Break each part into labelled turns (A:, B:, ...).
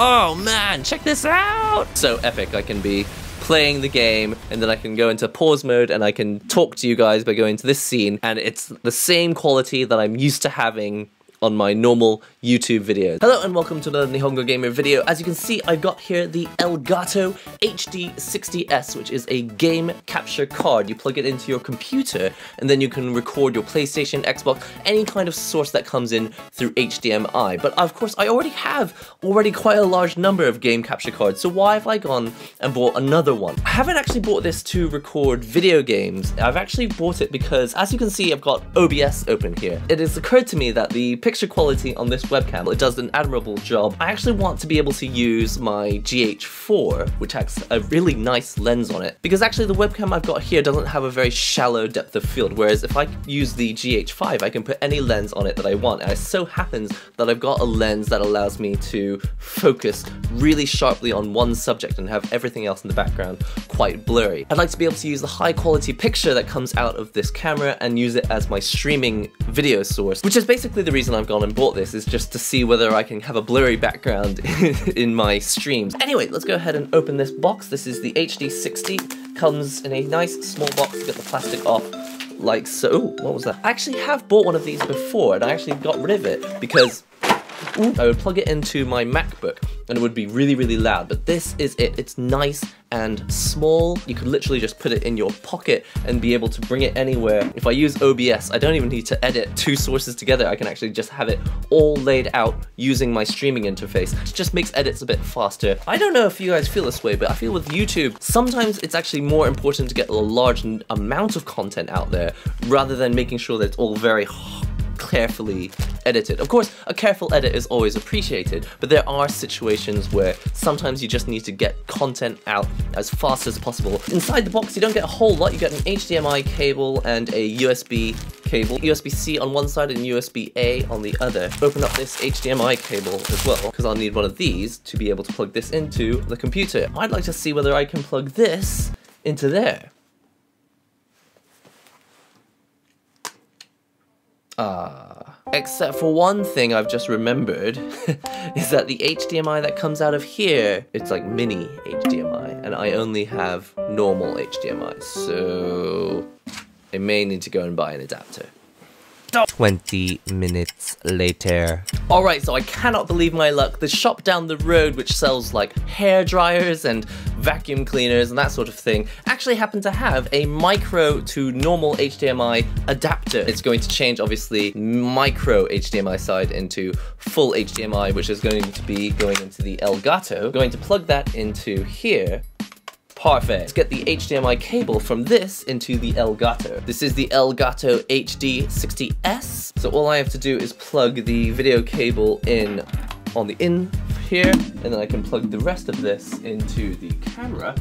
A: Oh man, check this out! So epic. I can be playing the game, and then I can go into pause mode and I can talk to you guys by going to this scene, and it's the same quality that I'm used to having on my normal YouTube videos. Hello and welcome to another NihongoGamer video. As you can see, I've got here the Elgato HD60S, which is a game capture card. You plug it into your computer, and then you can record your PlayStation, Xbox, any kind of source that comes in through HDMI. But of course, I already have quite a large number of game capture cards, so why have I gone and bought another one? I haven't actually bought this to record video games. I've actually bought it because, as you can see, I've got OBS open here. It has occurred to me that the picture quality on this webcam, it does an admirable job. I actually want to be able to use my GH4, which has a really nice lens on it, because actually the webcam I've got here doesn't have a very shallow depth of field, whereas if I use the GH5, I can put any lens on it that I want, and it so happens that I've got a lens that allows me to focus really sharply on one subject and have everything else in the background quite blurry. I'd like to be able to use the high quality picture that comes out of this camera and use it as my streaming video source, which is basically the reason I've gone and bought this, is just to see whether I can have a blurry background in my streams. Anyway, let's go ahead and open this box. This is the HD60. Comes in a nice small box. Get the plastic off like so. Ooh, what was that? I actually have bought one of these before, and I actually got rid of it because I would plug it into my MacBook and it would be really, really loud, but this is it. It's nice and small. You could literally just put it in your pocket and be able to bring it anywhere. If I use OBS, I don't even need to edit two sources together. I can actually just have it all laid out using my streaming interface. It just makes edits a bit faster. I don't know if you guys feel this way, but I feel with YouTube, sometimes it's actually more important to get a large amount of content out there rather than making sure that it's all very carefully edited. Of course, a careful edit is always appreciated, but there are situations where sometimes you just need to get content out as fast as possible. Inside the box, you don't get a whole lot. You get an HDMI cable and a USB cable, USB-C on one side and USB-A on the other. Open up this HDMI cable as well, because I'll need one of these to be able to plug this into the computer. I'd like to see whether I can plug this into there. Except for one thing I've just remembered, is that the HDMI that comes out of here, it's like mini HDMI, and I only have normal HDMI, so I may need to go and buy an adapter. 20 minutes later. Alright, so I cannot believe my luck. The shop down the road, which sells like hair dryers and vacuum cleaners and that sort of thing, actually happened to have a micro to normal HDMI adapter. It's going to change, obviously, micro HDMI side into full HDMI, which is going to be going into the Elgato. Going to plug that into here. Perfect. Let's get the HDMI cable from this into the Elgato. This is the Elgato HD60S. So all I have to do is plug the video cable in on the in here, and then I can plug the rest of this into the camera.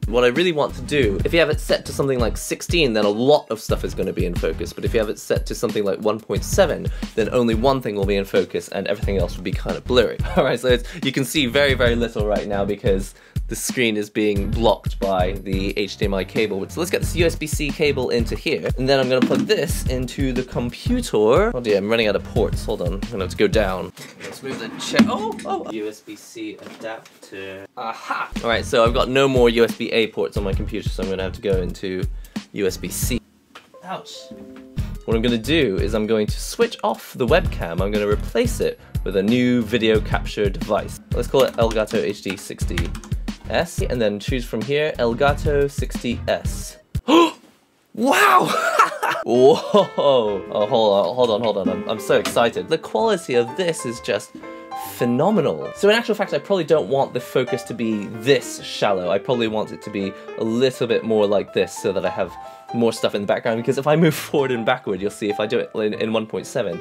A: What I really want to do, if you have it set to something like 16, then a lot of stuff is going to be in focus, but if you have it set to something like 1.7, then only one thing will be in focus and everything else will be kind of blurry. Alright, so you can see very, very little right now because the screen is being blocked by the HDMI cable. So let's get this USB-C cable into here, and then I'm going to plug this into the computer. Oh dear, I'm running out of ports. Hold on, I'm going to have to go down. Let's move the chair. Oh! USB-C adapter. Aha! Alright, so I've got no more USB-A ports on my computer, so I'm going to have to go into USB-C. Ouch. What I'm going to do is I'm going to switch off the webcam. I'm going to replace it with a new video capture device. Let's call it Elgato HD60S, and then choose from here Elgato 60S. Wow! Whoa! Oh, hold on. I'm so excited. The quality of this is just phenomenal. So in actual fact, I probably don't want the focus to be this shallow. I probably want it to be a little bit more like this so that I have more stuff in the background, because if I move forward and backward, you'll see if I do it in 1.7,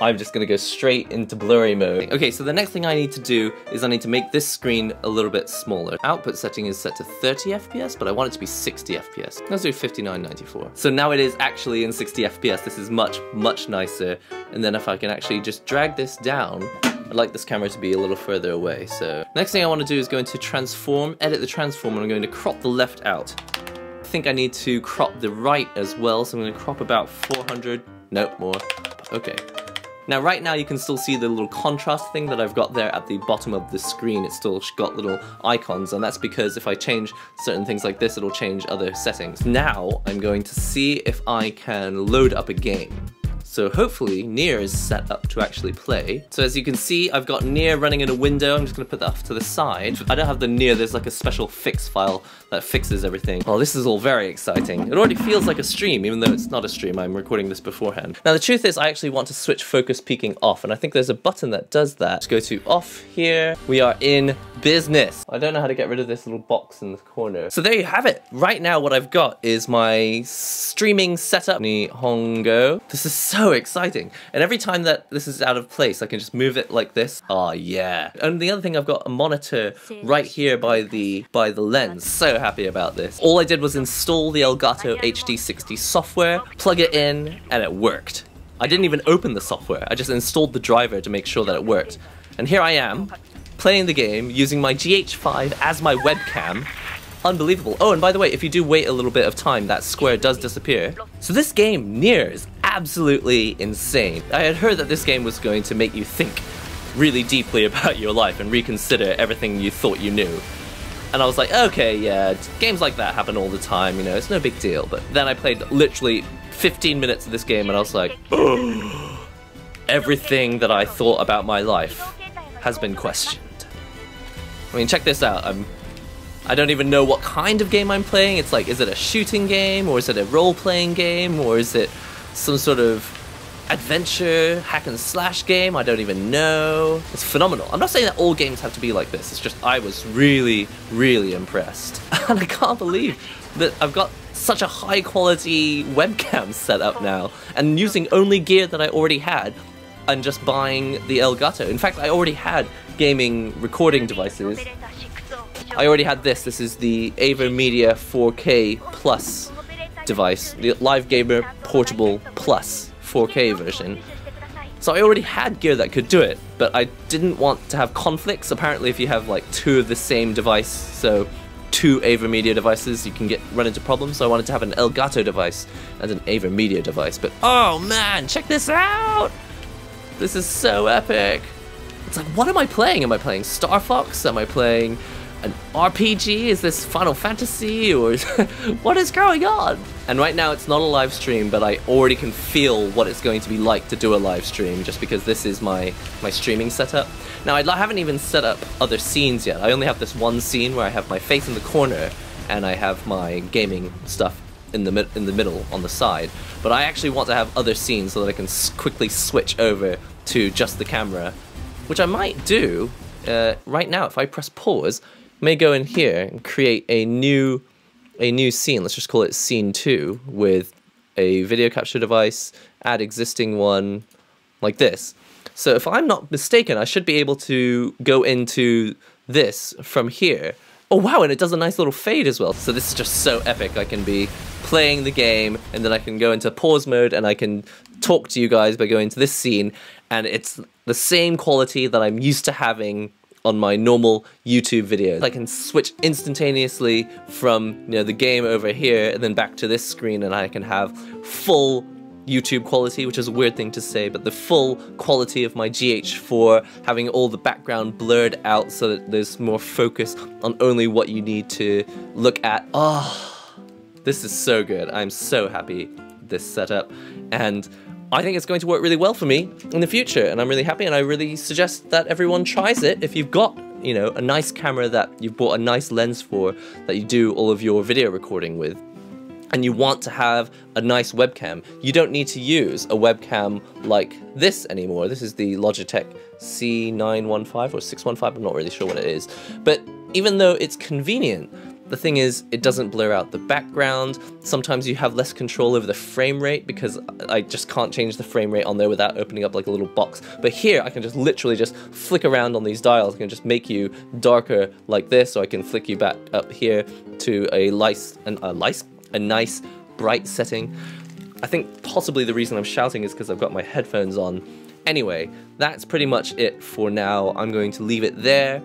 A: I'm just gonna go straight into blurry mode. Okay, so the next thing I need to do is I need to make this screen a little bit smaller. Output setting is set to 30 FPS, but I want it to be 60 FPS. Let's do 5994. So now it is actually in 60 FPS. This is much, much nicer. And then if I can actually just drag this down, I'd like this camera to be a little further away. So next thing I want to do is go into transform, edit the transform, and I'm going to crop the left out. I think I need to crop the right as well, so I'm going to crop about 400, nope, more, okay. Now right now you can still see the little contrast thing that I've got there at the bottom of the screen. It's still got little icons, and that's because if I change certain things like this, it'll change other settings. Now I'm going to see if I can load up a game. So hopefully Nier is set up to actually play. So as you can see, I've got Nier running in a window. I'm just gonna put that off to the side. I don't have the Nier, there's like a special fix file that fixes everything. Oh, this is all very exciting. It already feels like a stream, even though it's not a stream. I'm recording this beforehand. Now the truth is I actually want to switch focus peaking off, and I think there's a button that does that. Let's go to off here. We are in business. I don't know how to get rid of this little box in the corner. So there you have it. Right now what I've got is my streaming setup, Nihongo. This is so exciting. And every time that this is out of place, I can just move it like this. Oh yeah. And the other thing, I've got a monitor right here by the lens. So happy about this. All I did was install the Elgato HD60 software, plug it in, and it worked. I didn't even open the software. I just installed the driver to make sure that it worked. And here I am, playing the game using my GH5 as my webcam. Unbelievable. Oh, and by the way, if you do wait a little bit of time, that square does disappear. So this game, Nier, is absolutely insane. I had heard that this game was going to make you think really deeply about your life and reconsider everything you thought you knew. And I was like, okay, yeah, games like that happen all the time, you know, it's no big deal. But then I played literally 15 minutes of this game and I was like, oh, everything that I thought about my life has been questioned. I mean, check this out. I don't even know what kind of game I'm playing. It's like, is it a shooting game, or is it a role-playing game, or is it some sort of adventure hack and slash game? I don't even know. It's phenomenal. I'm not saying that all games have to be like this. It's just I was really, really impressed. And I can't believe that I've got such a high quality webcam set up now, and using only gear that I already had and just buying the Elgato. In fact, I already had gaming recording devices. I already had this. This is the AverMedia 4K Plus device, the LiveGamer Portable Plus 4K version. So I already had gear that could do it, but I didn't want to have conflicts. Apparently if you have like two of the same device, so two AverMedia devices, you can run into problems. So I wanted to have an Elgato device and an AverMedia device. But oh man, check this out! This is so epic. It's like, what am I playing? Am I playing Star Fox? Am I playing an RPG? Is this Final Fantasy? Or what is going on? And right now it's not a live stream, but I already can feel what it's going to be like to do a live stream, just because this is my streaming setup. Now I haven't even set up other scenes yet. I only have this one scene where I have my face in the corner and I have my gaming stuff in the middle on the side. But I actually want to have other scenes so that I can quickly switch over to just the camera, which I might do right now. If I press pause, I may go in here and create a new scene. Let's just call it scene 2 with a video capture device, add existing one, like this. So if I'm not mistaken, I should be able to go into this from here. Oh wow, and it does a nice little fade as well. So this is just so epic. I can be playing the game and then I can go into pause mode and I can talk to you guys by going to this scene, and it's the same quality that I'm used to having on my normal YouTube videos. I can switch instantaneously from the game over here and then back to this screen, and I can have full YouTube quality, which is a weird thing to say, but the full quality of my GH4, having all the background blurred out so that there's more focus on only what you need to look at. Oh, this is so good. I'm so happy with this setup, and I think it's going to work really well for me in the future, and I'm really happy, and I really suggest that everyone tries it. If you've got, a nice camera that you've bought a nice lens for, that you do all of your video recording with, and you want to have a nice webcam, you don't need to use a webcam like this anymore. This is the Logitech C915 or 615, I'm not really sure what it is. But even though it's convenient, the thing is, it doesn't blur out the background. Sometimes you have less control over the frame rate because I just can't change the frame rate on there without opening up like a little box. But here, I can just literally just flick around on these dials. I can just make you darker like this, or I can flick you back up here to a nice bright setting. I think possibly the reason I'm shouting is because I've got my headphones on. Anyway, that's pretty much it for now. I'm going to leave it there.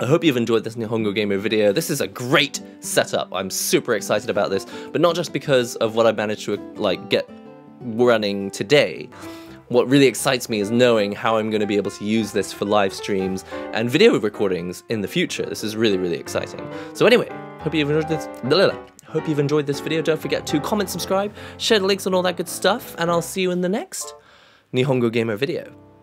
A: I hope you've enjoyed this NihongoGamer video. This is a great setup. I'm super excited about this, but not just because of what I managed to get running today. what really excites me is knowing how I'm going to be able to use this for live streams and video recordings in the future. This is really, really exciting. So anyway, hope you've enjoyed this. Hope you've enjoyed this video. Don't forget to comment, subscribe, share the links and all that good stuff, and I'll see you in the next NihongoGamer video.